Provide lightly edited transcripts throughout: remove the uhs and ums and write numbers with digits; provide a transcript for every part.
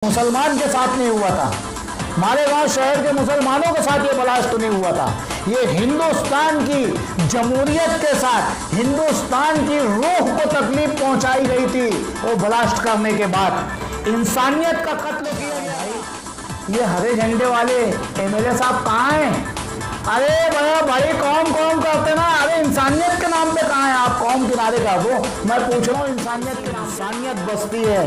मुसलमान के साथ नहीं हुआ था, मालेगांव शहर के मुसलमानों के साथ ये ब्लास्ट नहीं हुआ था। ये हिंदुस्तान की जमहूरियत के साथ हिंदुस्तान की रूह को तकलीफ पहुंचाई गई थी। वो ब्लास्ट करने के बाद इंसानियत का कत्ल किया गया। ये हरे झंडे वाले एमएलए साहब कहाँ हैं? अरे भैया भाई कौम कौम करते ना, अरे इंसानियत के नाम पे कहाँ हैं आप? कौम किनारे कर दो, मैं पूछ रहा हूँ इंसानियत के नाम। इंसानियत बसती है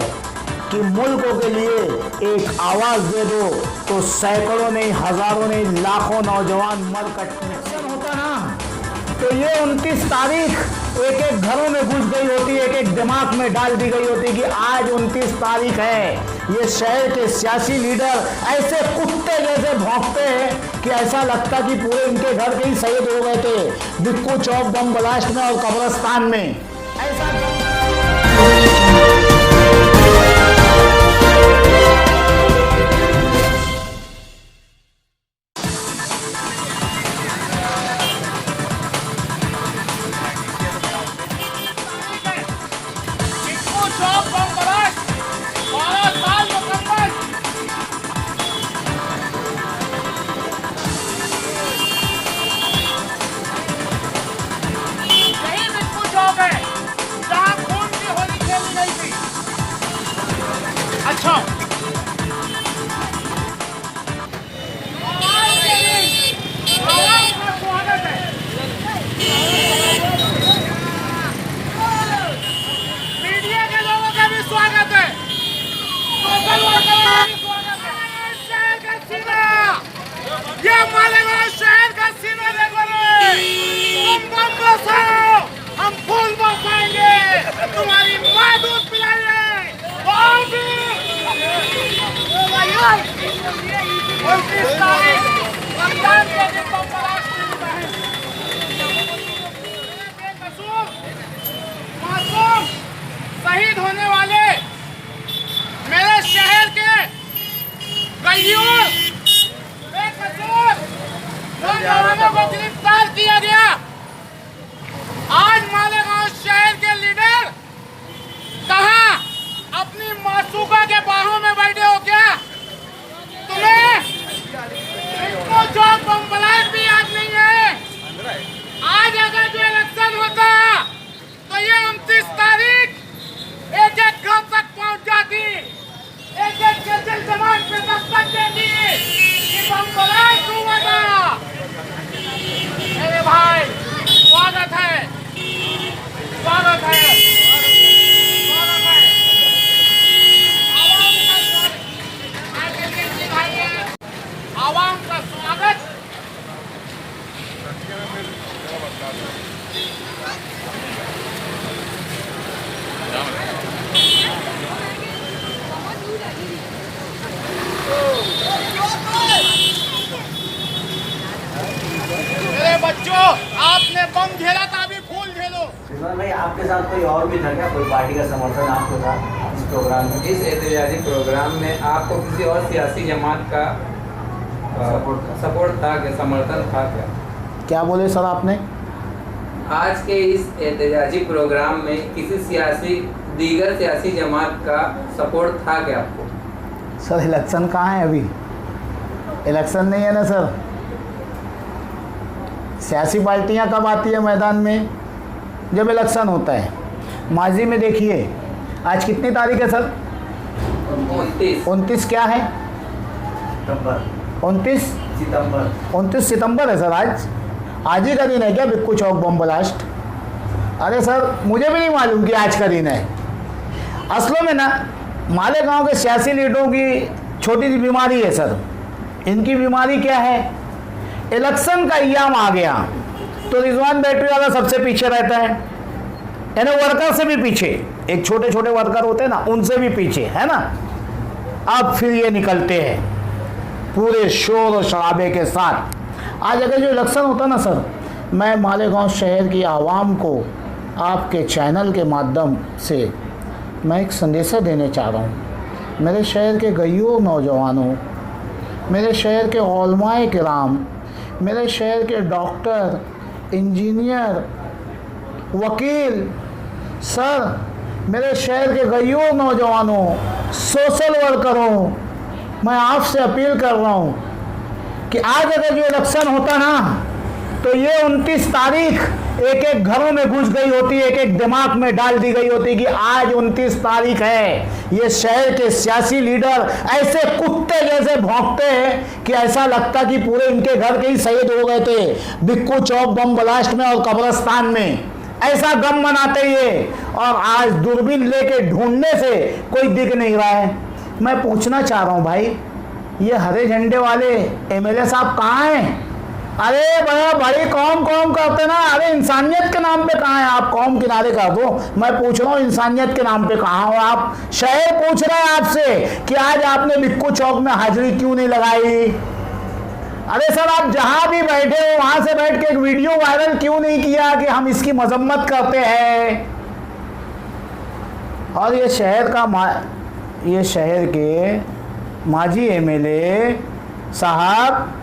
कि मुल्कों के लिए एक आवाज दे दो तो सैकड़ों नहीं, हजारों नहीं, लाखों नौजवान मर कटने होता ना। तो ये 29 तारीख एक एक घरों में घुस गई होती, एक एक दिमाग में डाल दी गई होती कि आज 29 तारीख है। ये शहर के सियासी लीडर ऐसे कुत्ते जैसे भौंकते हैं कि ऐसा लगता कि पूरे इनके घर के ही शहीद हो गए थे बिक्कू चौक बम ब्लास्ट में और कब्रिस्तान में। ऐसा अच्छा मीडिया के लोगों का भी स्वागत है, लोकल वर्करों का भी स्वागत है। शहर का सीना, ये मालेगांव शहर का सीना देखो रे। तुम बम बरसाओ, हम फूल बरसाएंगे, तुम्हारी माँ दूध पिलाएंगे। 29 तारीख रमजान के दिन बम ब्लास्ट हुआ है। बेकसूर मासूम शहीद होने वाले मेरे शहर के कईयों बेकसूर नौजवानों को गिरफ्तार किया गया। आज मालेगांव शहर के लीडर कहाँ अपनी मासूका के बाहों में बैठे हो क्या? तुम्हें बिक्कू चौक बम ब्लास्ट भी याद नहीं है? आज अगर जो इलेक्शन होता तो ये 29 तारीख एक एक घर तक पहुंच जाती, एक एक जल जमात पे दस्तक देती कि बम ब्लास्ट हुआ था। मेरे भाई स्वागत है, स्वागत है, स्वागत है। आवाम का स्वागत। मेरे बच्चों, आपने बम झेला था, अभी फूल झेलो। भाई आपके साथ कोई और भी था क्या? कोई पार्टी का समर्थन आपको था इस प्रोग्राम में? इस एहतजाजी प्रोग्राम में आपको किसी और सियासी जमात का सपोर्ट था क्या, समर्थन था क्या? क्या बोले सर आपने? आज के इस एहतजाजी प्रोग्राम में किसी दीगर सियासी जमात का सपोर्ट था क्या आपको? सर इलेक्शन कहाँ है? अभी इलेक्शन नहीं है ना सर। सियासी पार्टियां कब आती है मैदान में? जब इलेक्शन होता है। माजी में देखिए, आज कितनी तारीख है सर? 29 क्या है? 29 सितंबर। 29 सितंबर है सर। आज ही का दिन है क्या बिक्कू चौक बम ब्लास्ट? अरे सर मुझे भी नहीं मालूम कि आज का दिन है। असलों में ना मालेगांव के सियासी लीडरों की छोटी सी बीमारी है सर। इनकी बीमारी क्या है? इलेक्शन का एग्जाम आ गया तो रिजवान बैटरी वाला सबसे पीछे रहता है, यानी वर्कर से भी पीछे। एक छोटे छोटे वर्कर होते हैं ना, उनसे भी पीछे, है ना। अब फिर ये निकलते हैं पूरे शोर और शराबे के साथ। आज अगर जो इलेक्शन होता ना सर, मैं मालेगांव शहर की आवाम को आपके चैनल के माध्यम से मैं एक संदेशा देने चाह रहा हूँ। मेरे शहर के गईयों नौजवानों, मेरे शहर के उलमाए किराम, मेरे शहर के डॉक्टर, इंजीनियर, वकील, सर मेरे शहर के गईयों नौजवानों, सोशल वर्करों, मैं आपसे अपील कर रहा हूँ कि आज अगर जो इलेक्शन होता ना तो ये 29 तारीख एक एक घरों में घुस गई होती, एक एक दिमाग में डाल दी गई होती कि आज 29 तारीख है। ये शहर के सियासी लीडर ऐसे कुत्ते जैसे भौंकते हैं कि ऐसा लगता कि पूरे इनके घर के ही शहीद हो गए थे बिक्कू चौक बम ब्लास्ट में और कब्रिस्तान में। ऐसा गम मनाते ये, और आज दूरबीन लेके ढूंढने से कोई दिख नहीं रहा है। मैं पूछना चाह रहा हूँ भाई, ये हरे झंडे वाले एमएलए साहब कहाँ हैं? अरे भैया भाई कौम कौम करते ना, अरे इंसानियत के नाम पे कहाँ हैं आप? कौम किनारे कर दो, मैं पूछ रहा हूँ इंसानियत के नाम पे कहाँ हो आप? शहर पूछ रहे हैं आपसे कि आज आपने बिक्कू चौक में हाजिरी क्यों नहीं लगाई? अरे सर आप जहां भी बैठे हो वहां से बैठ के एक वीडियो वायरल क्यों नहीं किया कि हम इसकी मजम्मत करते हैं? और ये शहर के माजी एमएलए साहब,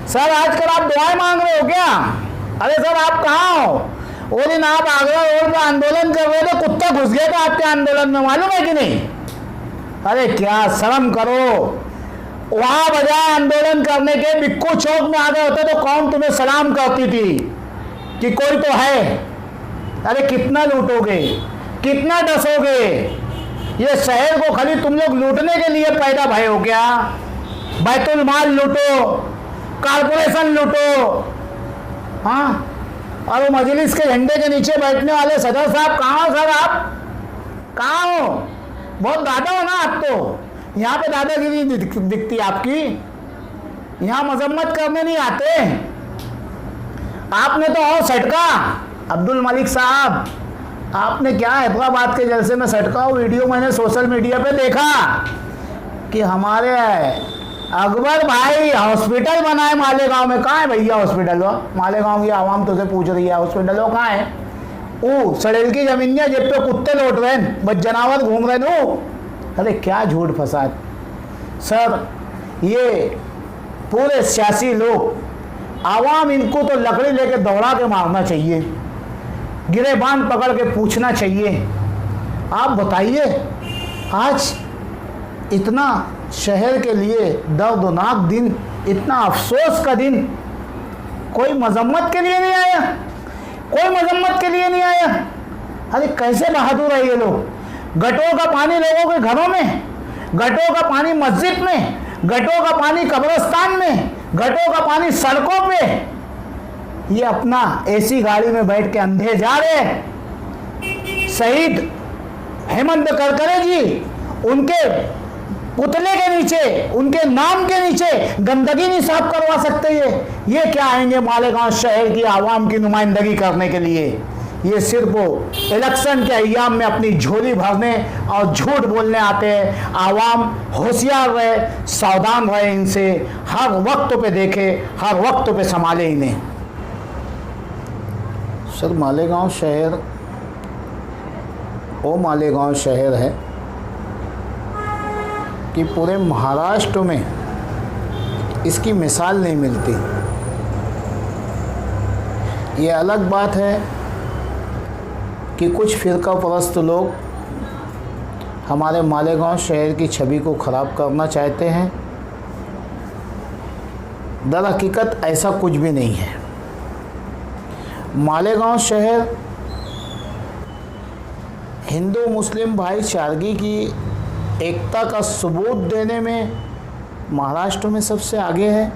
सर आजकल आप दुआएं मांग रहे हो क्या? अरे सर आप कहाँ हो? वो दिन आप आगरा रोड पर आंदोलन कर रहे थे, कुत्ता घुस गया था आपके आंदोलन में, मालूम है कि नहीं? अरे क्या शर्म करो। वहां बजाय आंदोलन करने के बिक्कू चौक में आ गए होते तो कौन तुम्हें सलाम करती थी कि कोई तो है। अरे कितना लूटोगे, कितना डसोगे? ये शहर को खाली तुम लोग लूटने के लिए पैदा भय हो क्या? बैतुल माल लूटो, कारपोरेशन लूटो, हाँ? और वो मजलिस के झंडे के नीचे बैठने वाले सदर साहब कहाँ हो? सर आप कहाँ हो? बहुत दादा हो ना आप तो, यहाँ पे दादागिरी दिखती आपकी, यहाँ मजम्मत करने नहीं आते। आपने तो और सटका अब्दुल मलिक साहब, आपने क्या हैदराबाद के जलसे में सटका? वीडियो मैंने सोशल मीडिया पे देखा कि हमारे अकबर भाई हॉस्पिटल बनाए मालेगांव में। कहाँ है भैया हॉस्पिटल? मालेगांव की आवाम तुझे पूछ रही है हॉस्पिटल वो कहाँ है? वो सड़ेल की जमीनिया जेब पे कुत्ते लौट रहे हैं, बस जनावर घूम रहे नो। अरे क्या झूठ फसाद। सर ये पूरे सियासी लोग, आवाम इनको तो लकड़ी लेके दौड़ा के मारना चाहिए, गिरेबान पकड़ के पूछना चाहिए। आप बताइए आज इतना शहर के लिए दर्दनाक दिन, इतना अफसोस का दिन, कोई मजम्मत के लिए नहीं आया, कोई मजम्मत के लिए नहीं आया। अरे कैसे बहादुर है ये लोग। गटों का पानी लोगों के घरों में, गटों का पानी मस्जिद में, गटों का पानी कब्रिस्तान में, गटों का पानी सड़कों पे। ये अपना एसी गाड़ी में बैठ के अंधे जा रहे हैं। शहीद हेमंत करकरे जी, उनके पुतले के नीचे, उनके नाम के नीचे गंदगी नहीं साफ करवा सकते ये क्या आएंगे मालेगांव शहर की आवाम की नुमाइंदगी करने के लिए? ये सिर्फ वो इलेक्शन के अय्याम में अपनी झोली भरने और झूठ बोलने आते हैं। आवाम होशियार रहे, सावधान रहे इनसे, हर वक्त पे देखे, हर वक्त पे संभाले इन्हें। सर मालेगांव शहर वो मालेगांव शहर है कि पूरे महाराष्ट्र में इसकी मिसाल नहीं मिलती। ये अलग बात है कि कुछ फ़िरका परस्त लोग हमारे मालेगांव शहर की छवि को ख़राब करना चाहते हैं। दर हकीकत ऐसा कुछ भी नहीं है। मालेगांव शहर हिंदू मुस्लिम भाईचारगी की एकता का सबूत देने में महाराष्ट्र में सबसे आगे है।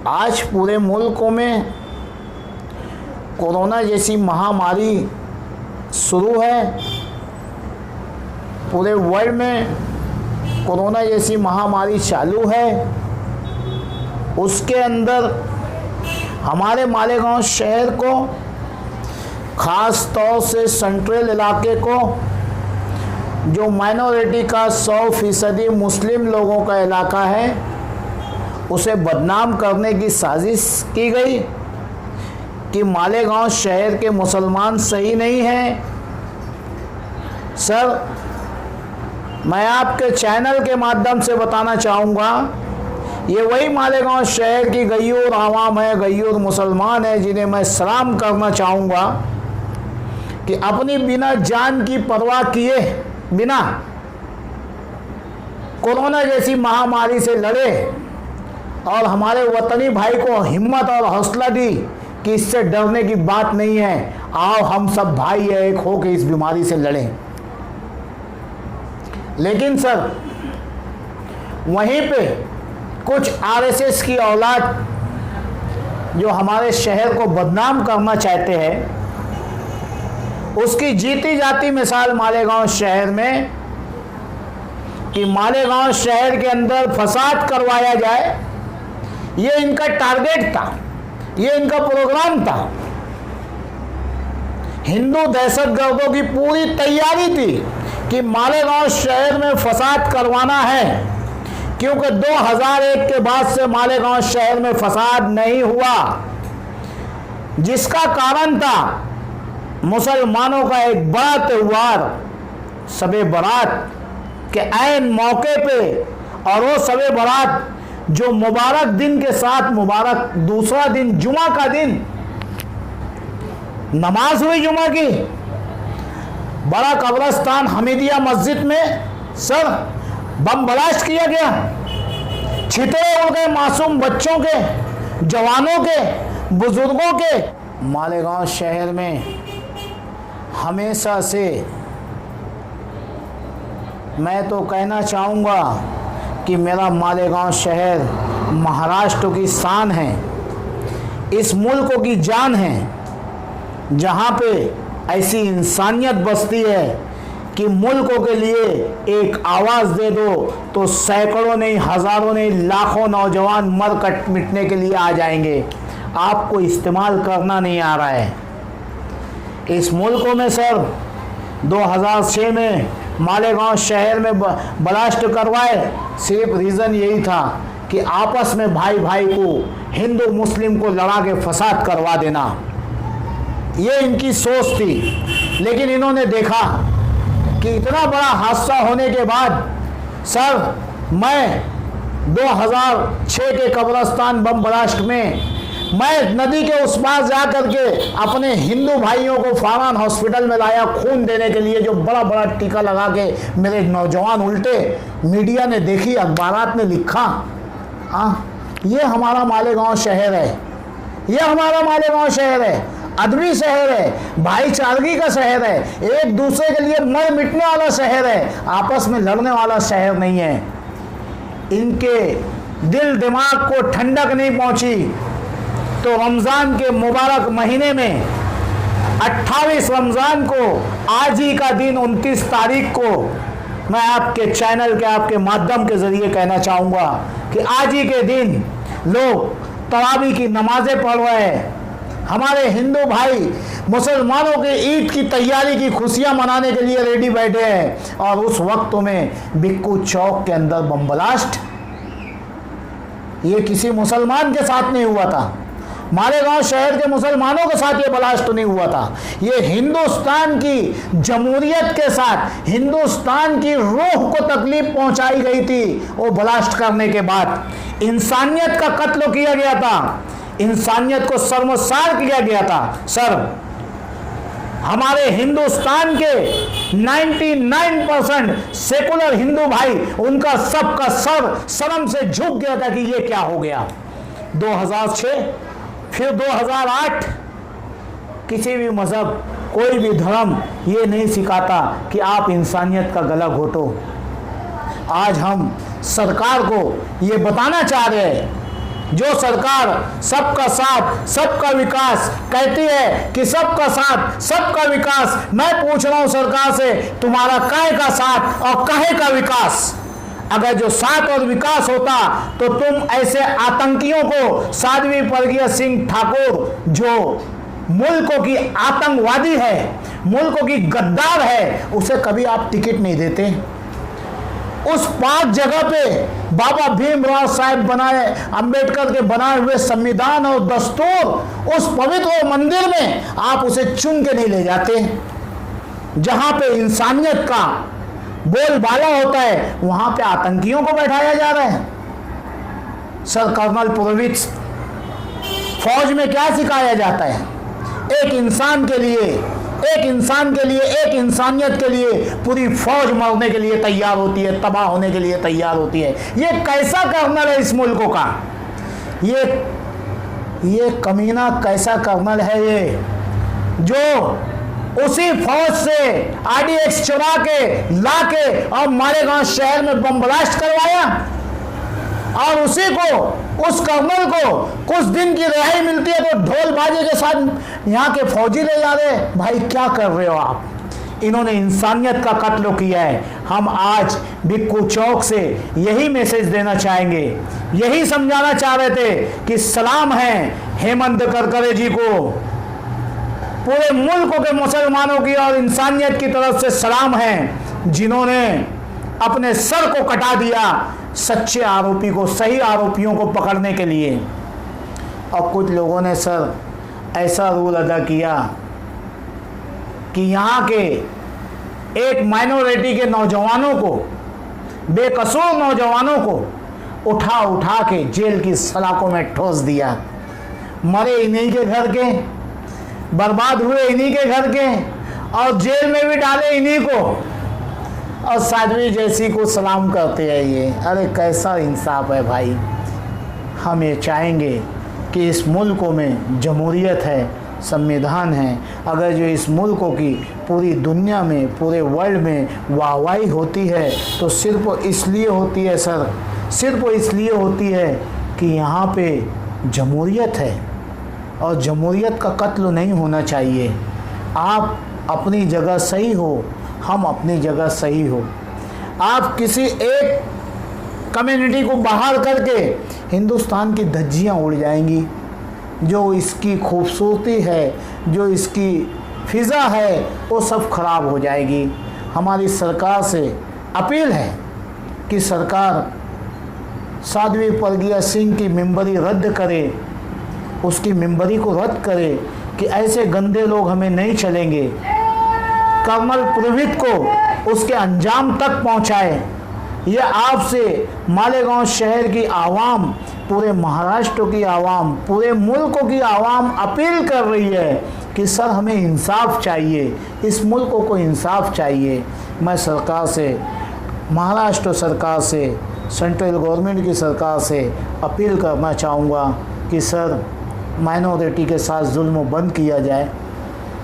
आज पूरे मुल्कों में कोरोना जैसी महामारी शुरू है, पूरे वर्ल्ड में कोरोना जैसी महामारी चालू है। उसके अंदर हमारे मालेगांव शहर को, ख़ास तौर से सेंट्रल इलाके को, जो माइनॉरिटी का 100% मुस्लिम लोगों का इलाका है, उसे बदनाम करने की साजिश की गई कि मालेगांव शहर के मुसलमान सही नहीं हैं। सर मैं आपके चैनल के माध्यम से बताना चाहूँगा, ये वही मालेगांव शहर की गयूर आवाम है, गयूर मुसलमान है, जिन्हें मैं सलाम करना चाहूँगा कि अपनी बिना जान की परवाह किए बिना कोरोना जैसी महामारी से लड़े और हमारे वतनी भाई को हिम्मत और हौसला दी कि इससे डरने की बात नहीं है, आओ हम सब भाई एक हो के इस बीमारी से लड़ें। लेकिन सर वहीं पे कुछ आरएसएस की औलाद जो हमारे शहर को बदनाम करना चाहते हैं, उसकी जीती जाती मिसाल मालेगांव शहर में कि मालेगांव शहर के अंदर फसाद करवाया जाए, ये इनका टारगेट था, ये इनका प्रोग्राम था। हिंदू दहशतगर्दों की पूरी तैयारी थी कि मालेगांव शहर में फसाद करवाना है, क्योंकि 2001 के बाद से मालेगांव शहर में फसाद नहीं हुआ, जिसका कारण था मुसलमानों का एक बड़ा त्योहार शबे बारात के ऐन मौके पे, और वो शबे बारात जो मुबारक दिन के साथ मुबारक दूसरा दिन जुमा का दिन नमाज हुई जुमा की, बड़ा कब्रस्तान हमीदिया मस्जिद में सर बम ब्लास्ट किया गया, छितरे उड़ गए मासूम बच्चों के, जवानों के, बुजुर्गों के। मालेगांव शहर में हमेशा से मैं तो कहना चाहूँगा कि मेरा मालेगांव शहर महाराष्ट्र की शान है, इस मुल्क की जान है, जहाँ पे ऐसी इंसानियत बसती है कि मुल्कों के लिए एक आवाज़ दे दो तो सैकड़ों नहीं, हज़ारों नहीं, लाखों नौजवान मर कट मिटने के लिए आ जाएंगे। आपको इस्तेमाल करना नहीं आ रहा है। इस मुल्क में सर 2006 में मालेगांव शहर में ब्लास्ट करवाए, सिर्फ रीज़न यही था कि आपस में भाई भाई को, हिंदू मुस्लिम को लड़ा के फसाद करवा देना, ये इनकी सोच थी। लेकिन इन्होंने देखा कि इतना बड़ा हादसा होने के बाद सर मैं 2006 के कब्रस्तान बम ब्लास्ट में मैं नदी के उस पार जा करके अपने हिंदू भाइयों को फारान हॉस्पिटल में लाया खून देने के लिए, जो बड़ा बड़ा टीका लगा के मेरे नौजवान उल्टे। मीडिया ने देखी, अखबारात ने लिखा, ये हमारा मालेगांव शहर है, ये हमारा मालेगांव शहर है, अदबी शहर है, भाईचारगी का शहर है, एक दूसरे के लिए मर मिटने वाला शहर है, आपस में लड़ने वाला शहर नहीं है। इनके दिल दिमाग को ठंडक नहीं पहुंची तो रमज़ान के मुबारक महीने में 28 रमज़ान को, आज ही का दिन 29 तारीख को, मैं आपके चैनल के, आपके माध्यम के ज़रिए कहना चाहूँगा कि आज ही के दिन लोग तरावी की नमाज़ें पढ़ रहे हैं। हमारे हिंदू भाई मुसलमानों के ईद की तैयारी की खुशियाँ मनाने के लिए रेडी बैठे हैं, और उस वक्त में बिक्कू चौक के अंदर बम ब्लास्ट। ये किसी मुसलमान के साथ नहीं हुआ था, मालेगांव शहर के मुसलमानों के साथ ये ब्लास्ट नहीं हुआ था, ये हिंदुस्तान की जमहूरियत के साथ हिंदुस्तान की रूह को तकलीफ पहुंचाई गई थी। वो ब्लास्ट करने के बाद इंसानियत का कत्ल किया गया था, इंसानियत को शर्मसार किया गया था। सर हमारे हिंदुस्तान के 99% सेकुलर हिंदू भाई, उनका सबका सर शर्म से झुक गया था कि ये क्या हो गया। 2006 फिर 2008, किसी भी मजहब, कोई भी धर्म ये नहीं सिखाता कि आप इंसानियत का गला घोटो। आज हम सरकार को ये बताना चाह रहे हैं, जो सरकार सबका साथ सबका विकास कहती है कि सबका साथ सबका विकास, मैं पूछ रहा हूं सरकार से, तुम्हारा काहे का साथ और काहे का विकास? अगर जो साथ और विकास होता तो तुम ऐसे आतंकियों को, साध्वी प्रज्ञा सिंह ठाकुर जो मुल्कों की आतंकवादी है, मुल्कों की गद्दार है, उसे कभी आप टिकट नहीं देते। उस 5 जगह पे बाबा भीमराव साहब बनाए, अंबेडकर के बनाए हुए संविधान और दस्तूर, उस पवित्र मंदिर में आप उसे चुन के नहीं ले जाते। जहां पे इंसानियत का बोलबाला होता है वहां पे आतंकियों को बैठाया जा रहा है। सर कर्नल पुरोहित, फौज में क्या सिखाया जाता है? एक इंसान के लिए एक इंसान के लिए, एक इंसानियत के लिए पूरी फौज मरने के लिए तैयार होती है, तबाह होने के लिए तैयार होती है। ये कैसा कर्नल है इस मुल्क का? ये कमीना कैसा कर्नल है ये, जो उसी फौज से RDX चुरा के लाके और मालेगांव शहर में बम ब्लास्ट करवाया, और उसी को, उस कर्नल को कुछ दिन की रिहाई मिलती है तो ढोल बाजे के साथ यहाँ के फौजी ले जा रहे। भाई क्या कर रहे हो आप? इन्होंने इंसानियत का कत्ल किया है। हम आज बिक्कू चौक से यही मैसेज देना चाहेंगे, यही समझाना चाह रहे थे कि सलाम है हेमंत करकरे जी को, पूरे मुल्क के मुसलमानों की और इंसानियत की तरफ से सलाम है, जिन्होंने अपने सर को कटा दिया सच्चे आरोपी को, सही आरोपियों को पकड़ने के लिए। और कुछ लोगों ने सर ऐसा रूल अदा किया कि यहाँ के एक माइनॉरिटी के नौजवानों को, बेकसूर नौजवानों को उठा उठा के जेल की सलाखों में ठोस दिया। मरे इन्हीं के घर के, बर्बाद हुए इन्हीं के घर के, और जेल में भी डाले इन्हीं को, और साध्वी जैसी को सलाम करते हैं ये। अरे कैसा इंसाफ है भाई। हम ये चाहेंगे कि इस मुल्क में जमहूरियत है, संविधान है। अगर जो इस मुल्क की पूरी दुनिया में, पूरे वर्ल्ड में वाहवाही होती है तो सिर्फ इसलिए होती है सर, सिर्फ इसलिए होती है कि यहाँ पे जमहूरियत है, और जमहूरियत का कत्ल नहीं होना चाहिए। आप अपनी जगह सही हो, हम अपनी जगह सही हो। आप किसी एक कम्युनिटी को बाहर करके हिंदुस्तान की धज्जियाँ उड़ जाएंगी। जो इसकी खूबसूरती है, जो इसकी फ़िज़ा है, वो सब खराब हो जाएगी। हमारी सरकार से अपील है कि सरकार साध्वी प्रज्ञा सिंह की मेंबरी रद्द करे, उसकी मेंबरी को रद्द करे कि ऐसे गंदे लोग हमें नहीं चलेंगे। कर्नल पुरोहित को उसके अंजाम तक पहुंचाए। ये आपसे मालेगांव शहर की आवाम, पूरे महाराष्ट्र की आवाम, पूरे मुल्क की आवाम अपील कर रही है कि सर हमें इंसाफ चाहिए, इस मुल्क को इंसाफ चाहिए। मैं सरकार से, महाराष्ट्र सरकार से, सेंट्रल गवर्नमेंट की सरकार से अपील करना चाहूँगा कि सर माइनॉरिटी के साथ जुल्म बंद किया जाए,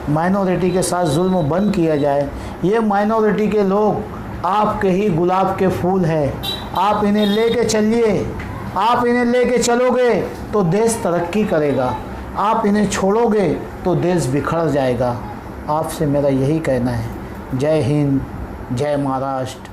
माइनॉरिटी के साथ जुल्म बंद किया जाए। ये माइनॉरिटी के लोग आपके ही गुलाब के फूल हैं। आप इन्हें लेके चलिए, आप इन्हें लेके चलोगे तो देश तरक्की करेगा, आप इन्हें छोड़ोगे तो देश बिखर जाएगा। आपसे मेरा यही कहना है। जय हिंद, जय महाराष्ट्र।